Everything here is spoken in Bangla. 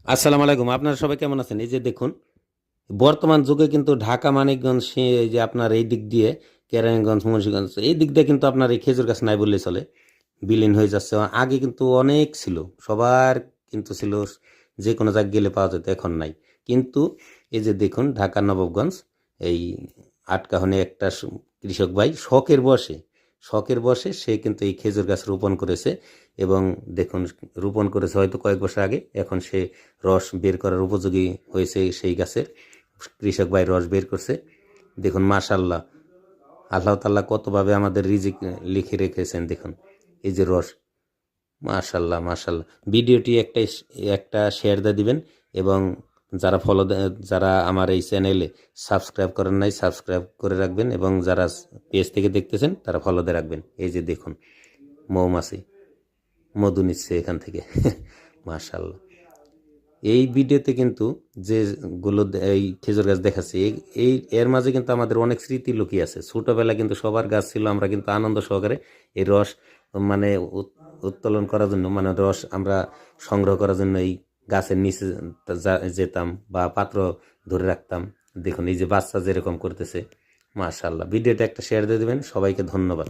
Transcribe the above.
আসসালামু আলাইকুম। আপনারা সবাই কেমন আছেন? এই যে দেখুন, বর্তমান যুগে কিন্তু ঢাকা, মানিকগঞ্জ এই যে আপনার এই দিক দিয়ে কেরানীগঞ্জ, মুন্সিগঞ্জ এই দিক দিয়ে কিন্তু আপনার এই খেজুর গাছ নাই বললেই চলে। বিলীন হয়ে যাচ্ছে। আগে কিন্তু অনেক ছিল। সবার কিন্তু ছিল, যে কোনো জায়গায় গেলে পাওয়া যেত, এখন নাই। কিন্তু এই যে দেখুন ঢাকা নবাবগঞ্জ এই আটকাহনে একটা কৃষক ভাই শখের বশে সে কিন্তু এই খেজুর গাছ রোপণ করেছে। এবং দেখুন, রোপণ করেছে হয়তো কয়েক বছর আগে, এখন সে রস বের করার উপযোগী হয়েছে সেই গাছের। কৃষক ভাই রস বের করছে। দেখুন মাশাল্লাহ, আল্লাহ তাল্লাহ কতভাবে আমাদের রিজিক লিখে রেখেছেন। দেখুন এই যে রস, মাশাল্লাহ মাশাল্লাহ। ভিডিওটি একটা শেয়ার দিয়ে দিবেন। এবং যারা যারা আমার এই চ্যানেলে সাবস্ক্রাইব করেন নাই, সাবস্ক্রাইব করে রাখবেন। এবং যারা পেজ থেকে দেখতেছেন তারা ফলো দিয়ে রাখবেন। এই যে দেখুন, মৌমাছি মধু নিচ্ছে এখান থেকে। মাশাল্লাহ। এই ভিডিওতে কিন্তু যেগুলো এই খেজুর গাছ দেখাচ্ছে, এর মাঝে কিন্তু আমাদের অনেক স্মৃতি লুকিয়ে আছে। ছোটবেলা কিন্তু সবার গাছ ছিল, আমরা কিন্তু আনন্দ সহকারে এই রস মানে উত্তোলন করার জন্য, মানে রস আমরা সংগ্রহ করার জন্য এই গাছের নিচে যেতাম বা পাত্র ধরে রাখতাম। দেখুন এই যে বাচ্চা যেরকম করতেছে। মাশাআল্লাহ। ভিডিওটা একটা শেয়ার দিয়ে দেবেন। সবাইকে ধন্যবাদ।